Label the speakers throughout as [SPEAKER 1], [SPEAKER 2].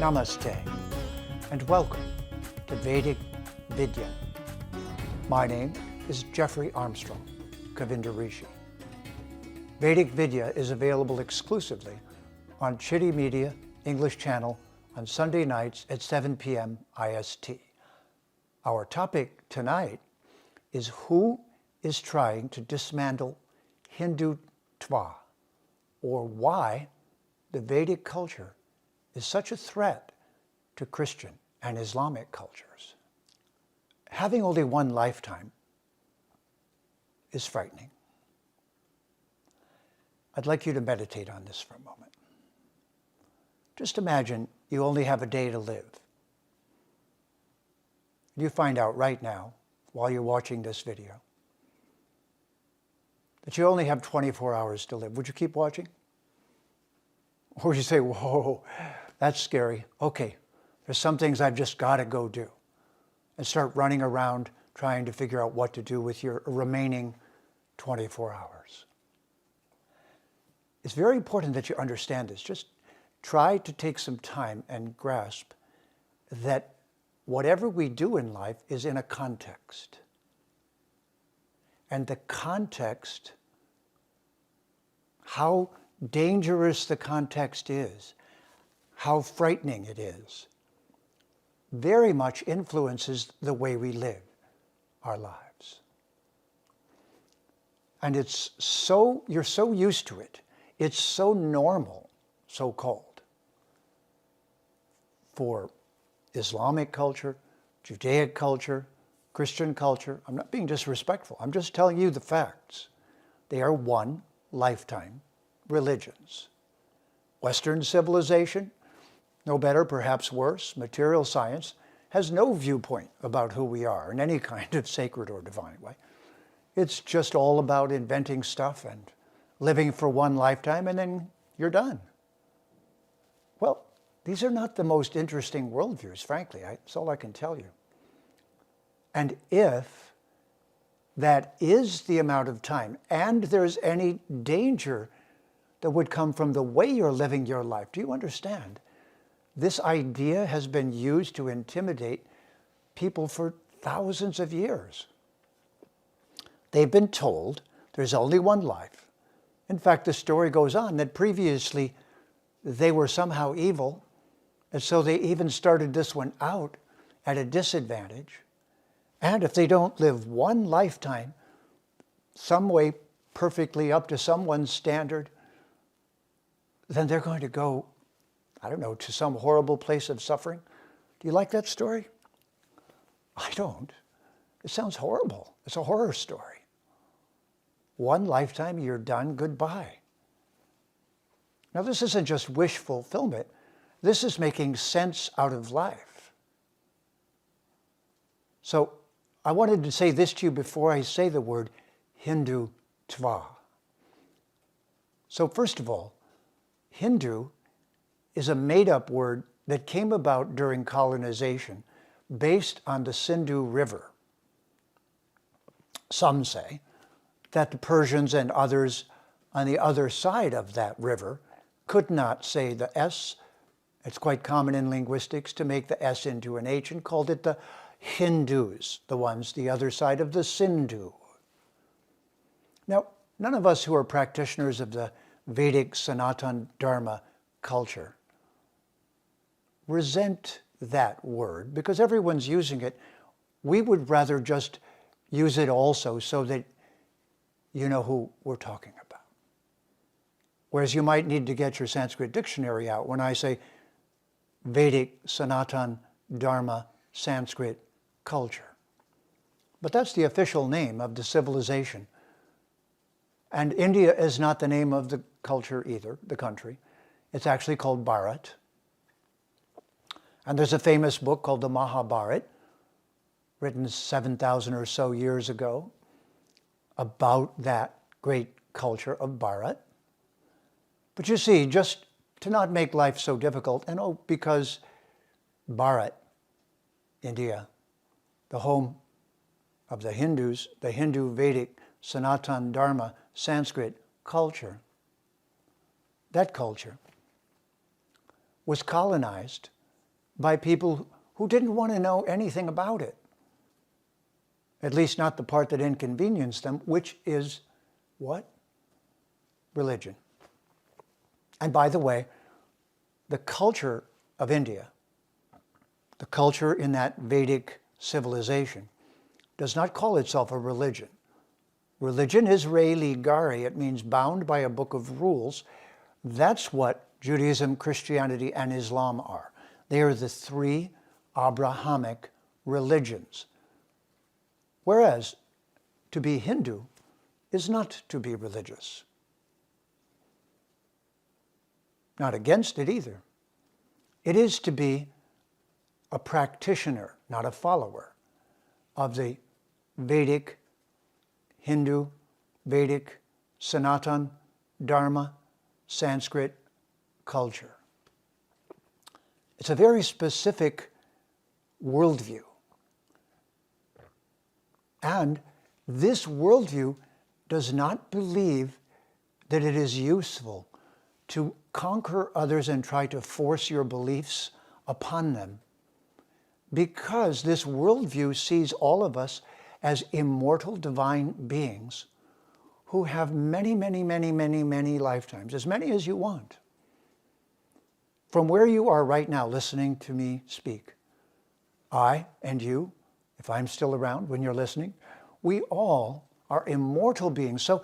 [SPEAKER 1] Namaste, and welcome to Vedic Vidya. My name is Jeffrey Armstrong, Kavinda Rishi. Vedic Vidya is available exclusively on Citti Media English channel on Sunday nights at 7 p.m. IST. Our topic tonight is who is trying to dismantle Hindutva, or why the Vedic culture is such a threat to Christian and Islamic cultures. Having only one lifetime is frightening. I'd like you to meditate on this for a moment. Just imagine you only have a day to live. You find out right now, while you're watching this video, that you only have 24 hours to live. Would you keep watching? Or would you say, whoa, that's scary. Okay, there's some things I've just got to go do. And start running around trying to figure out what to do with your remaining 24 hours. It's very important that you understand this. Just try to take some time and grasp that whatever we do in life is in a context. And the context, how dangerous the context is, how frightening it is, very much influences the way we live our lives. And it's so, you're so used to it. It's so normal, so-called, for Islamic culture, Judaic culture, Christian culture. I'm not being disrespectful. I'm just telling you the facts. They are one lifetime religions. Western civilization, no better, perhaps worse, material science, has no viewpoint about who we are in any kind of sacred or divine way. It's just all about inventing stuff and living for one lifetime, and then you're done. Well, these are not the most interesting worldviews, frankly. That's all I can tell you. And if that is the amount of time, and there's any danger that would come from the way you're living your life, do you understand? This idea has been used to intimidate people for thousands of years. They've been told there's only one life. In fact, the story goes on that previously they were somehow evil, and so they even started this one out at a disadvantage. And if they don't live one lifetime, some way perfectly up to someone's standard, then they're going to go, I don't know, to some horrible place of suffering. Do you like that story? I don't. It sounds horrible. It's a horror story. One lifetime, you're done, goodbye. Now, this isn't just wish fulfillment. This is making sense out of life. So I wanted to say this to you before I say the word Hindutva. So first of all, Hindu is a made-up word that came about during colonization based on the Sindhu River. Some say that the Persians and others on the other side of that river could not say the S. It's quite common in linguistics to make the S into an H, and called it the Hindus, the ones the other side of the Sindhu. Now, none of us who are practitioners of the Vedic Sanatan Dharma culture resent that word because everyone's using it. We would rather just use it also so that you know who we're talking about. Whereas you might need to get your Sanskrit dictionary out when I say Vedic Sanatan Dharma Sanskrit culture. But that's the official name of the civilization. And India is not the name of the culture either, the country. It's actually called Bharat. And there's a famous book called the Mahabharat, written 7,000 or so years ago, about that great culture of Bharat. But you see, just to not make life so difficult, and because Bharat, India, the home of the Hindus, the Hindu Vedic Sanatan Dharma Sanskrit culture, that culture was colonized by people who didn't want to know anything about it. At least not the part that inconvenienced them, which is what? Religion. And by the way, the culture of India, the culture in that Vedic civilization, does not call itself a religion. Religion is re ligare. It means bound by a book of rules. That's what Judaism, Christianity, and Islam are. They are the three Abrahamic religions. Whereas to be Hindu is not to be religious. Not against it either. It is to be a practitioner, not a follower, of the Vedic, Hindu, Vedic, Sanatan, Dharma, Sanskrit culture. It's a very specific worldview. And this worldview does not believe that it is useful to conquer others and try to force your beliefs upon them, because this worldview sees all of us as immortal divine beings who have many, many, many, many, many lifetimes, as many as you want. From where you are right now listening to me speak, I and you, if I'm still around when you're listening, we all are immortal beings. So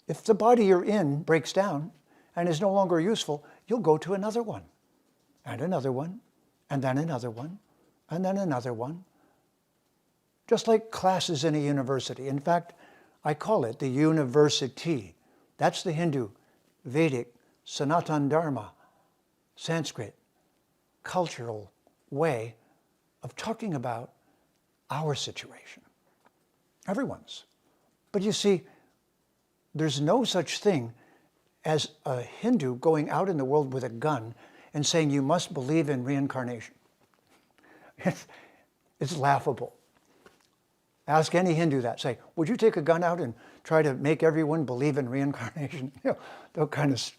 [SPEAKER 1] if the body you're in breaks down and is no longer useful, you'll go to another one, and another one, and then another one, and then another one. Just like classes in a university. In fact, I call it the university. That's the Hindu, Vedic, Sanatan Dharma, Sanskrit, cultural way of talking about our situation. Everyone's. But you see, there's no such thing as a Hindu going out in the world with a gun and saying you must believe in reincarnation. It's laughable. Ask any Hindu that. Say, would you take a gun out and try to make everyone believe in reincarnation? They'll kind of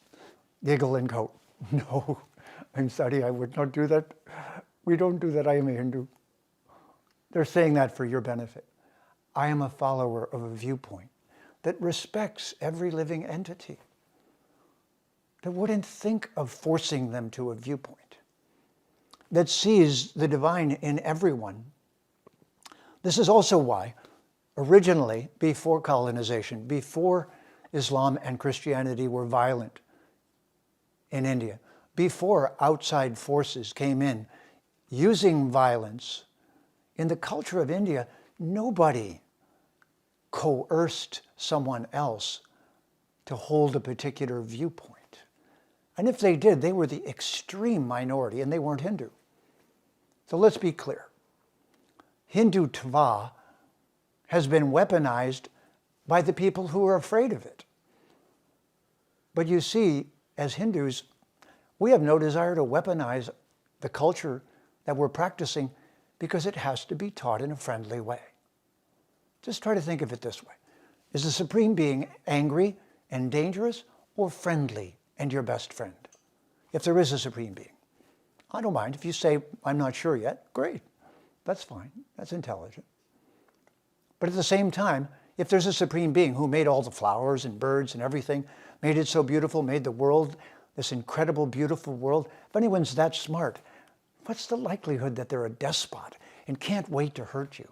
[SPEAKER 1] giggle and go, no, I'm sorry, I would not do that. We don't do that, I am a Hindu. They're saying that for your benefit. I am a follower of a viewpoint that respects every living entity, that wouldn't think of forcing them to a viewpoint, that sees the divine in everyone. This is also why, originally, before colonization, before Islam and Christianity were violent in India, before outside forces came in using violence, in the culture of India, nobody coerced someone else to hold a particular viewpoint. And if they did, they were the extreme minority, and they weren't Hindu. So let's be clear. Hindutva has been weaponized by the people who are afraid of it. But you see, as Hindus, we have no desire to weaponize the culture that we're practicing because it has to be taught in a friendly way. Just try to think of it this way. Is the Supreme Being angry and dangerous, or friendly and your best friend? If there is a Supreme Being. I don't mind. If you say, I'm not sure yet, great. That's fine. That's intelligent. But at the same time, if there's a Supreme Being who made all the flowers and birds and everything, made it so beautiful, made the world, this incredible, beautiful world, if anyone's that smart, what's the likelihood that they're a despot and can't wait to hurt you?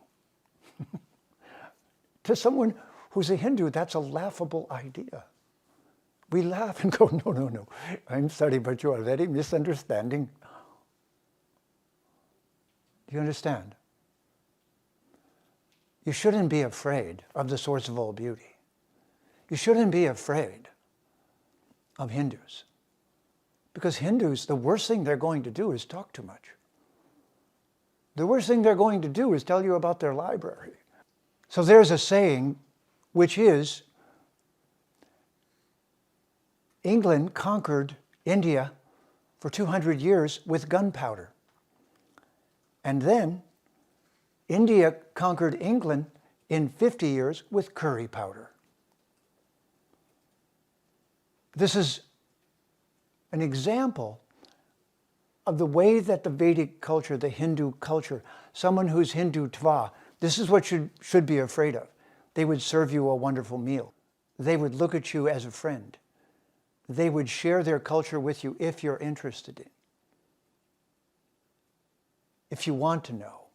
[SPEAKER 1] To someone who's a Hindu, that's a laughable idea. We laugh and go, no, no, no. I'm sorry, but you are very misunderstanding. Do you understand? You shouldn't be afraid of the source of all beauty. You shouldn't be afraid of Hindus. Because Hindus, the worst thing they're going to do is talk too much. The worst thing they're going to do is tell you about their library. So there's a saying, which is, England conquered India for 200 years with gunpowder. And then India conquered England in 50 years with curry powder. This is an example of the way that the Vedic culture, the Hindu culture, someone who's Hindutva, this is what you should be afraid of. They would serve you a wonderful meal. They would look at you as a friend. They would share their culture with you if you're interested in, if you want to know.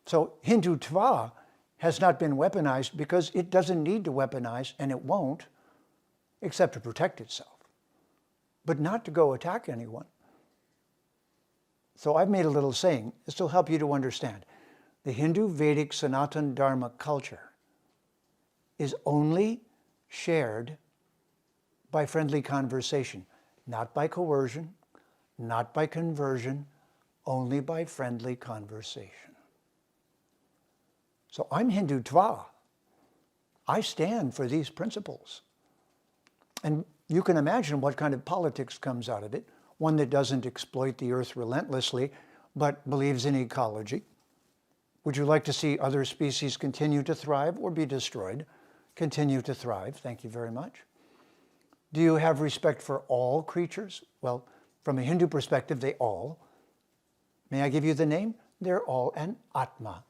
[SPEAKER 1] So Hindutva has not been weaponized because it doesn't need to weaponize, and it won't, except to protect itself, but not to go attack anyone. So I've made a little saying. This will help you to understand. The Hindu Vedic Sanatana Dharma culture is only shared by friendly conversation, not by coercion, not by conversion, only by friendly conversation. So I'm Hindutva. I stand for these principles. And you can imagine what kind of politics comes out of it. One that doesn't exploit the earth relentlessly, but believes in ecology. Would you like to see other species continue to thrive or be destroyed? Continue to thrive, thank you very much. Do you have respect for all creatures? Well, from a Hindu perspective, they all. May I give you the name? They're all an Atma.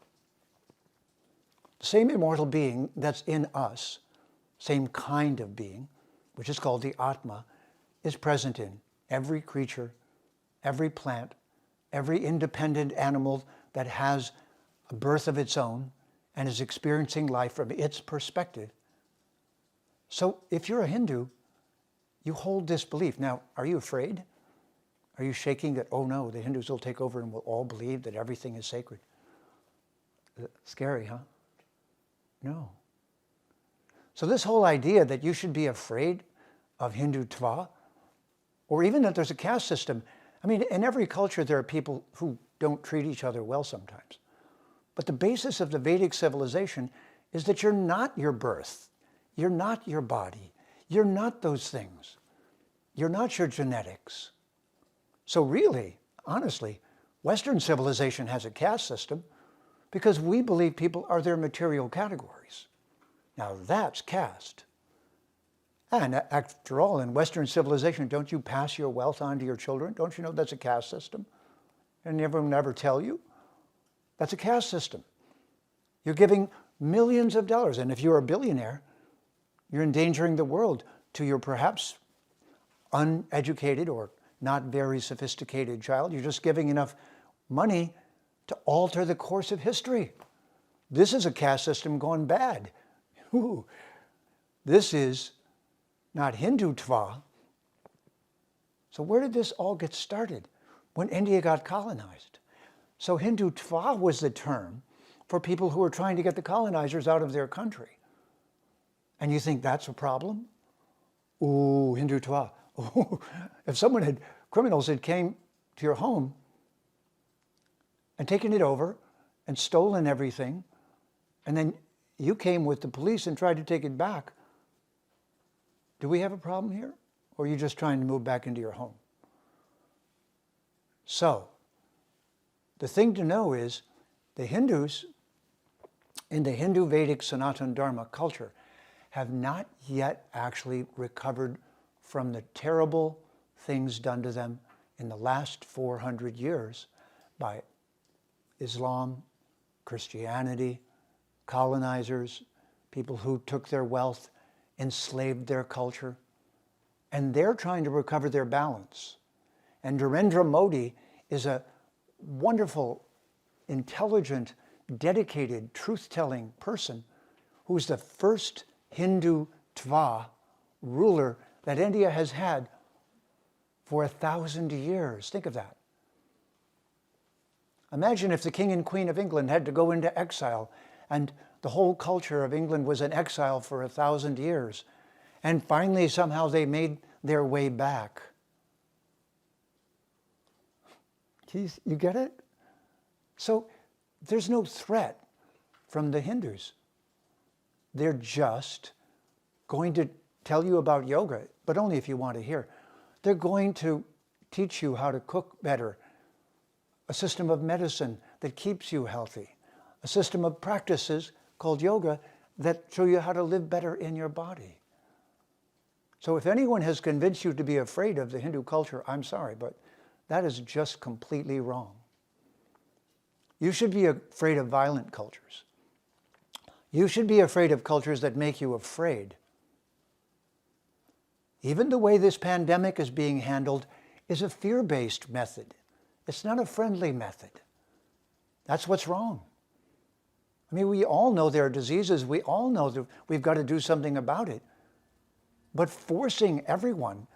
[SPEAKER 1] The same immortal being that's in us, same kind of being, which is called the Atma, is present in every creature, every plant, every independent animal that has a birth of its own and is experiencing life from its perspective. So if you're a Hindu, you hold this belief. Now, are you afraid? Are you shaking that, oh no, the Hindus will take over and we'll all believe that everything is sacred? Scary, huh? No. So this whole idea that you should be afraid of Hindutva, or even that there's a caste system. I mean, in every culture there are people who don't treat each other well sometimes. But the basis of the Vedic civilization is that you're not your birth. You're not your body. You're not those things. You're not your genetics. So really, honestly, Western civilization has a caste system because we believe people are their material categories. Now that's caste. And after all, in Western civilization, don't you pass your wealth on to your children? Don't you know that's a caste system? And everyone never tell you? That's a caste system. You're giving millions of dollars, and if you're a billionaire, you're endangering the world to your perhaps uneducated or not very sophisticated child. You're just giving enough money to alter the course of history. This is a caste system gone bad. Ooh. This is not Hindutva. So where did this all get started? When India got colonized. So Hindutva was the term for people who were trying to get the colonizers out of their country. And you think that's a problem? Ooh, Hindutva. Ooh. If criminals had came to your home and taken it over and stolen everything, and then you came with the police and tried to take it back, do we have a problem here? Or are you just trying to move back into your home? So, the thing to know is the Hindus in the Hindu Vedic Sanatana Dharma culture have not yet actually recovered from the terrible things done to them in the last 400 years by Islam, Christianity, colonizers, people who took their wealth, enslaved their culture, and they're trying to recover their balance. And Narendra Modi is a wonderful, intelligent, dedicated, truth-telling person who's the first Hindutva ruler that India has had for 1,000 years. Think of that. Imagine if the King and Queen of England had to go into exile and the whole culture of England was in exile for 1,000 years. And finally, somehow they made their way back. Geez, you get it? So there's no threat from the Hindus. They're just going to tell you about yoga, but only if you want to hear. They're going to teach you how to cook better, a system of medicine that keeps you healthy, a system of practices called yoga that show you how to live better in your body. So if anyone has convinced you to be afraid of the Hindu culture, I'm sorry, but that is just completely wrong. You should be afraid of violent cultures. You should be afraid of cultures that make you afraid. Even the way this pandemic is being handled is a fear-based method. It's not a friendly method. That's what's wrong. I mean, we all know there are diseases. We all know that we've got to do something about it. But forcing everyone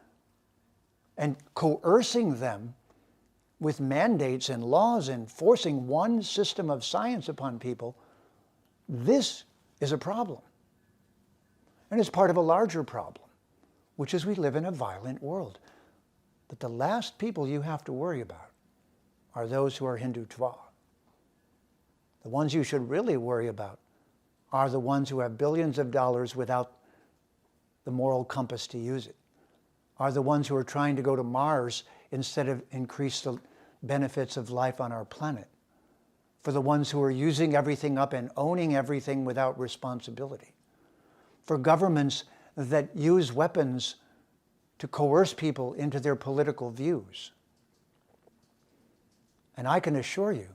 [SPEAKER 1] and coercing them with mandates and laws and forcing one system of science upon people, this is a problem. And it's part of a larger problem, which is we live in a violent world. But the last people you have to worry about are those who are Hindutva. The ones you should really worry about are the ones who have billions of dollars without the moral compass to use it, are the ones who are trying to go to Mars instead of increase the benefits of life on our planet, for the ones who are using everything up and owning everything without responsibility, for governments that use weapons to coerce people into their political views. And I can assure you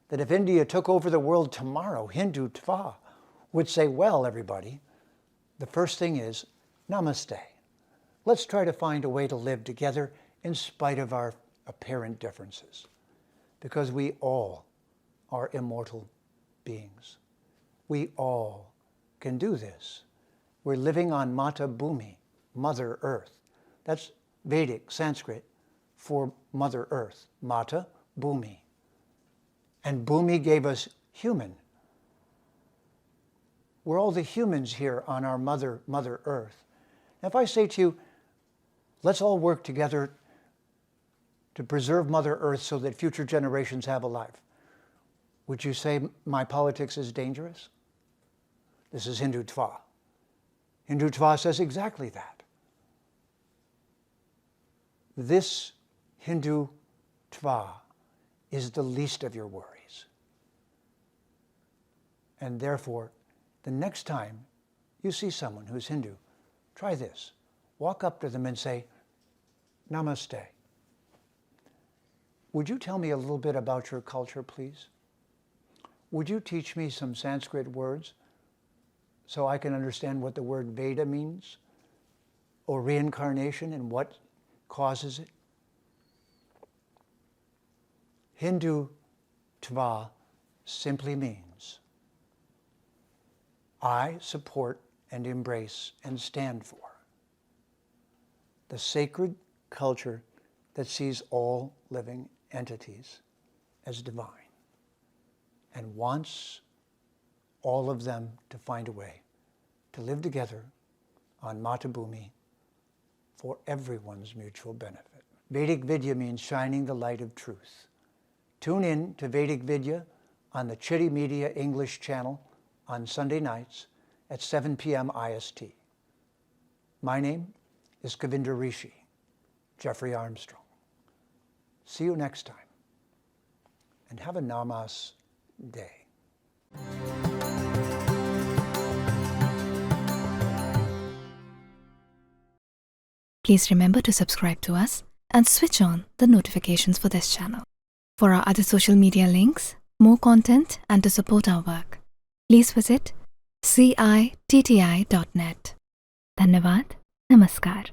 [SPEAKER 1] that if India took over the world tomorrow, Hindutva would say, well, everybody, the first thing is, namaste. Let's try to find a way to live together in spite of our apparent differences, because we all are immortal beings. We all can do this. We're living on Mata Bhumi, Mother Earth. That's Vedic, Sanskrit, for Mother Earth, Mata Bhumi. And Bhumi gave us human. We're all the humans here on our Mother Earth. And if I say to you, let's all work together to preserve Mother Earth so that future generations have a life, would you say my politics is dangerous? This is Hindutva. Hindutva says exactly that. This Hindutva is the least of your worries. And therefore, the next time you see someone who's Hindu, try this. Walk up to them and say, namaste. Would you tell me a little bit about your culture, please? Would you teach me some Sanskrit words so I can understand what the word Veda means, or reincarnation and what causes it? Hindutva simply means I support and embrace and stand for the sacred culture that sees all living entities as divine and wants all of them to find a way to live together on Mata Bhumi for everyone's mutual benefit. Vedic Vidya means shining the light of truth. Tune in to Vedic Vidya on the Citti Media English channel on Sunday nights at 7 p.m. IST. My name is Govinda Rishi, Jeffrey Armstrong. See you next time, and have a Namaste day.
[SPEAKER 2] Please remember to subscribe to us and switch on the notifications for this channel. For our other social media links, more content, and to support our work, please visit citti.net. Dhanyavad. Namaskar.